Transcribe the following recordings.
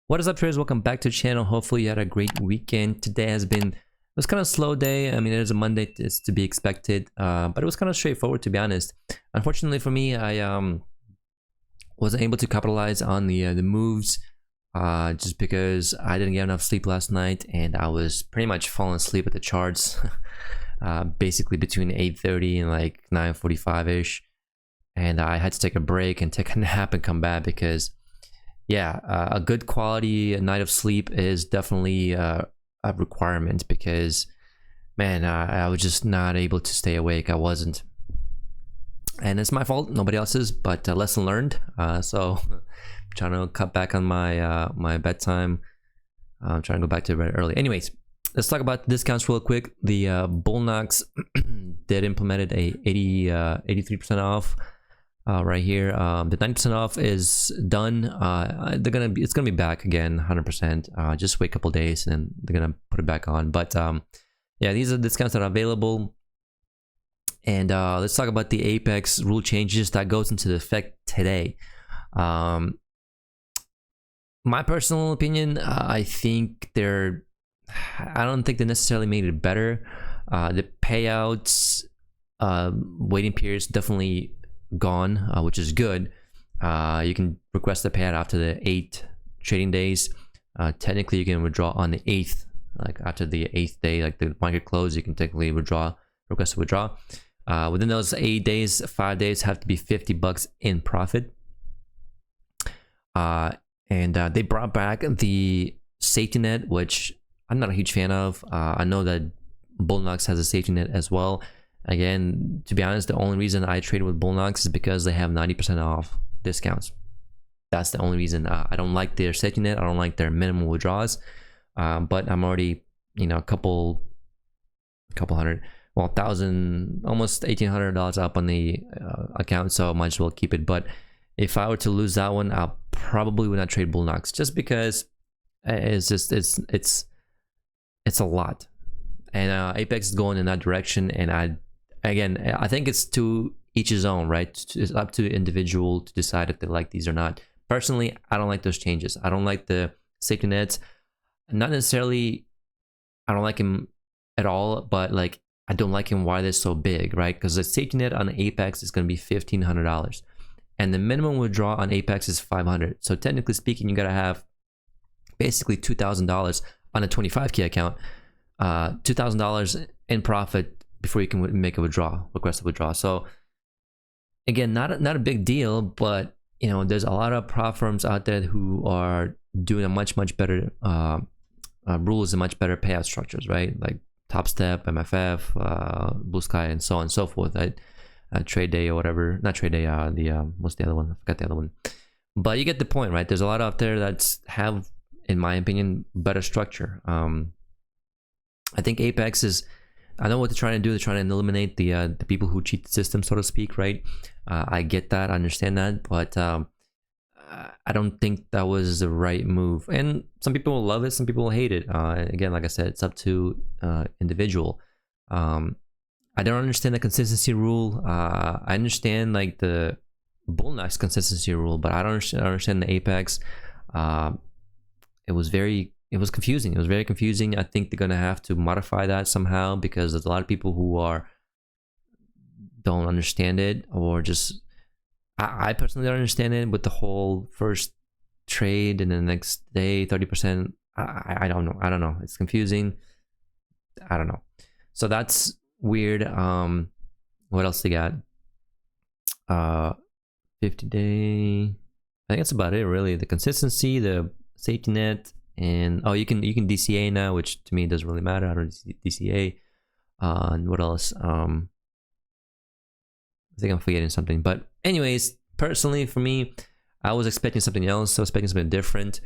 What is up, traders? Welcome back to the channel. Hopefully you had a great weekend. Today it was kind of a slow day. I mean, it is a Monday, it's to be expected, but it was kind of straightforward, to be honest. Unfortunately for me, I wasn't able to capitalize on the moves just because I didn't get enough sleep last night, and I was pretty much falling asleep at the charts basically between 8:30 and like 9:45 ish, and I had to take a break and take a nap and come back because yeah, a good quality night of sleep is definitely a requirement, because man, I was just not able to stay awake. I wasn't, and it's my fault, nobody else's, but lesson learned. So I'm trying to cut back on my my bedtime. I'm trying to go back to bed early. Anyways, let's talk about discounts real quick. The Bullnox did implemented a 83% off. Right here, the 90% off is done. It's gonna be back again 100%. Just wait a couple days and they're gonna put it back on. But yeah, these are discounts that are available. And let's talk about the Apex rule changes that goes into effect today. My personal opinion, I don't think they necessarily made it better. The payouts waiting periods definitely gone, which is good. You can request the payout after the 8 trading days. Technically you can withdraw on the 8th, like after the 8th day, like the market close, you can technically request to withdraw. Within those 8 days, 5 days have to be $50 in profit. And they brought back the safety net, which I'm not a huge fan of. I know that Bullnox has a safety net as well. Again, to be honest, the only reason I trade with Bullnox is because they have 90% off discounts. That's the only reason. I don't like their safety net. I don't like their minimum withdrawals. But I'm already, a couple hundred, well, $1,000, almost $1,800 up on the account, so I might as well keep it. But if I were to lose that one, I probably would not trade Bullnox, just because it's a lot. And Apex is going in that direction, and I think it's to each his own, right? It's up to the individual to decide if they like these or not. Personally, I don't like those changes. I don't like the safety nets. Not necessarily, I don't like him at all, but like, I don't like him why they're so big, right? Because the safety net on Apex is going to be $1,500, and the minimum withdrawal on Apex is $500. So technically speaking, you got to have basically $2,000 on a 25K account, $2,000 in profit before you can make a request a withdrawal. So again, not a big deal, but there's a lot of prop firms out there who are doing a much better rules and much better payout structures, right? Like Top Step, MFF, Blue Sky, and so on and so forth. Right? Trade Day or whatever, not Trade Day. What's the other one? I forgot the other one. But you get the point, right? There's a lot out there that have, in my opinion, better structure. I think Apex is, I know what they're trying to do. They're trying to eliminate the people who cheat the system, so to speak, right? I get that, I understand that, but I don't think that was the right move. And some people will love it, some people will hate it. Again, like I said, it's up to individual. I don't understand the consistency rule. I understand like the Bullnox consistency rule, but I don't understand the Apex. It was confusing. It was very confusing. I think they're gonna have to modify that somehow, because there's a lot of people who don't understand it, or just I personally don't understand it with the whole first trade and the next day 30%. I don't know. It's confusing. I don't know. So that's weird. What else they got? 50-day. I think that's about it, really. The consistency, the safety net. And you can DCA now, which to me doesn't really matter. I don't DCA. And what else? I think I'm forgetting something. But anyways, personally for me, I was expecting something else. I was expecting something different.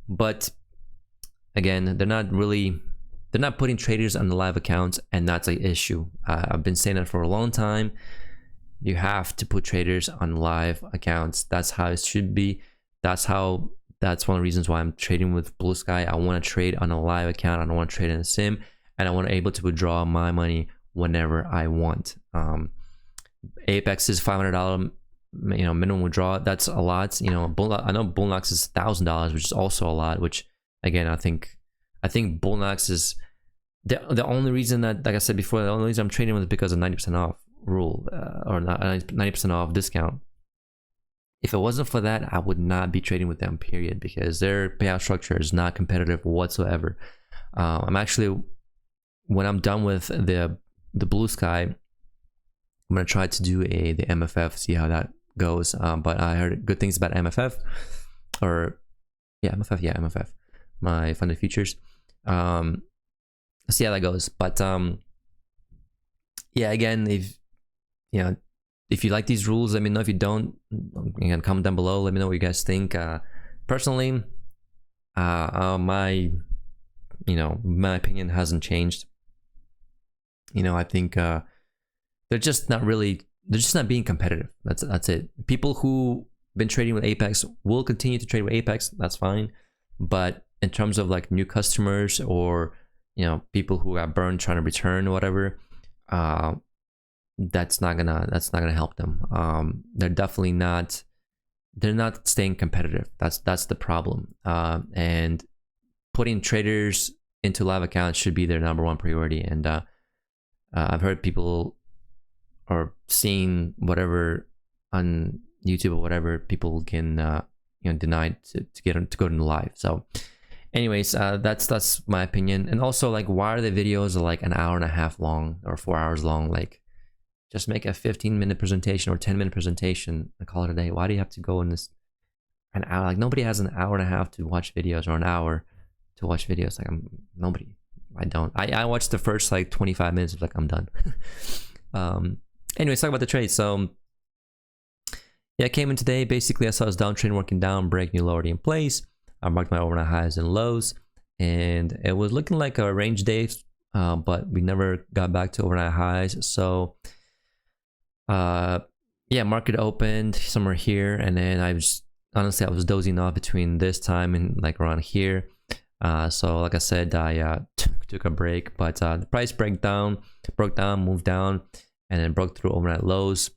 But again, they're not putting traders on the live accounts, and that's an issue. I've been saying that for a long time. You have to put traders on live accounts. That's how it should be. That's one of the reasons why I'm trading with Blue Sky. I want to trade on a live account. I don't want to trade in a sim, and I want to be able to withdraw my money whenever I want. Apex is $500 minimum withdrawal. That's a lot. I know Bullnox is $1,000, which is also a lot. Which again, I think Bullnox is the only reason that, like I said before, the only reason I'm trading with is because of 90% off rule or not 90% off discount. If it wasn't for that, I would not be trading with them, period, because their payout structure is not competitive whatsoever. I'm actually, when I'm done with the blue sky, I'm gonna try to do the MFF, see how that goes. But I heard good things about MFF, or MFF, my funded futures. See how that goes. But yeah, again, if you like these rules, let me know. If you don't, again, comment down below. Let me know what you guys think. Personally, my opinion hasn't changed. I think they're just not being competitive. That's it. People who been trading with Apex will continue to trade with Apex. That's fine. But in terms of like new customers or people who got burned trying to return or whatever, that's not gonna help them. They're definitely not. They're not staying competitive. That's the problem. And putting traders into live accounts should be their #1 priority. And I've heard people or seen whatever on YouTube or whatever, people can denied to go to live. So anyways, that's my opinion. And also, like, why are the videos like an hour and a half long or 4 hours long? Like, just make a 15-minute presentation or 10-minute presentation and call it a day. Why do you have to go in this an hour? Like, nobody has an hour and a half to watch videos, or an hour to watch videos. Like, nobody. I don't. I watched the first like 25 minutes. Like, I'm done. Anyways, talk about the trade. So yeah, I came in today. Basically, I saw this downtrend working down, break new low already in place. I marked my overnight highs and lows, and it was looking like a range day, but we never got back to overnight highs. So yeah, market opened somewhere here, and then I was dozing off between this time and like around here. So like I said, I took a break, but the price broke down, moved down, and then broke through overnight lows.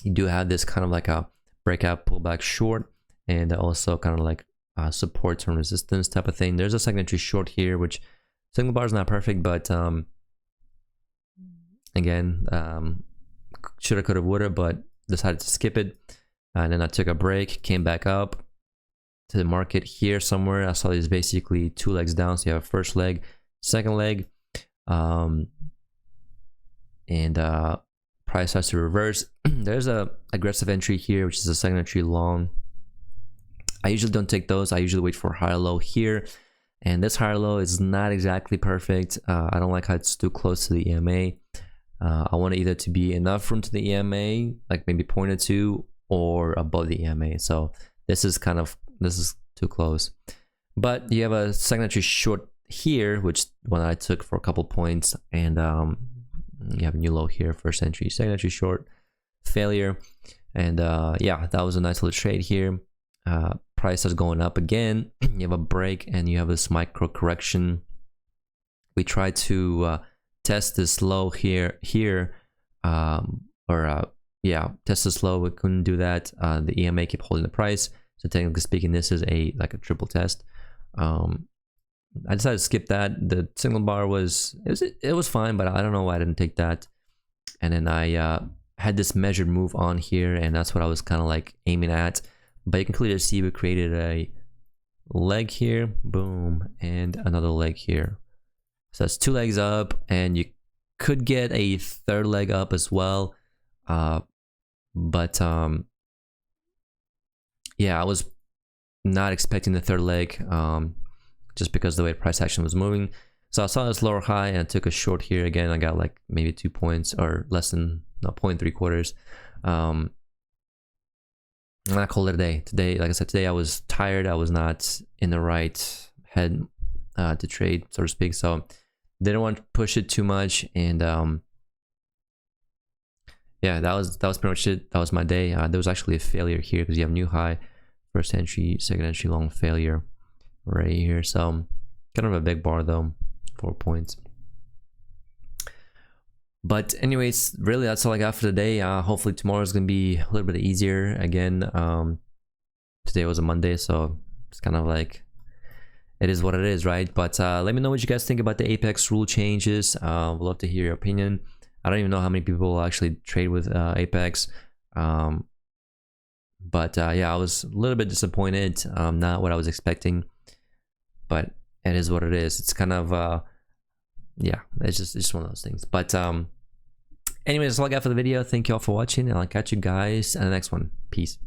You do have this kind of like a breakout pullback short, and also kind of like support and resistance type of thing. There's a second entry short here, which signal bar is not perfect, but again, shoulda, coulda, woulda, but decided to skip it. And then I took a break, came back up to the market here somewhere. I saw these basically 2 legs down. So you have a first leg, second leg, and price starts to reverse. There's a aggressive entry here, which is a second entry long. I usually don't take those. I usually wait for higher low here, and this higher low is not exactly perfect. I don't like how it's too close to the EMA. I want it either to be enough room to the EMA, like maybe 0.2, or above the EMA. So this is too close. But you have a second entry short here, which one I took for a couple points, and you have a new low here, first entry, second entry short, failure. And yeah, that was a nice little trade here. Price is going up again. You have a break, and you have this micro correction. We tried to test this low here, yeah, test this low. We couldn't do that. The EMA kept holding the price. So technically speaking, this is like a triple test. I decided to skip that. The signal bar was fine, but I don't know why I didn't take that. And then I had this measured move on here, and that's what I was kind of like aiming at. But you can clearly see we created a leg here, boom, and another leg here. So that's 2 legs up, and you could get a third leg up as well. But yeah, I was not expecting the third leg, just because the way price action was moving. So I saw this lower high, and I took a short here again. I got like maybe 2 points, or less than 0.75. And I called it a day. Today, like I said, today I was tired. I was not in the right head to trade, so to speak. So didn't want to push it too much, and yeah, that was pretty much it. That was my day. There was actually a failure here because you have new high, first entry, second entry, long failure right here. So kind of a big bar though, 4 points. But anyways, really that's all I got for today. Hopefully tomorrow is gonna be a little bit easier again. Today was a Monday, so it's kind of like it is what it is, right? But let me know what you guys think about the Apex rule changes. We'd love to hear your opinion. I don't even know how many people will actually trade with Apex. But yeah, I was a little bit disappointed. Not what I was expecting, but it is what it is. It's kind of yeah, it's just one of those things. But anyways, that's all I got for the video. Thank you all for watching, and I'll catch you guys in the next one. Peace.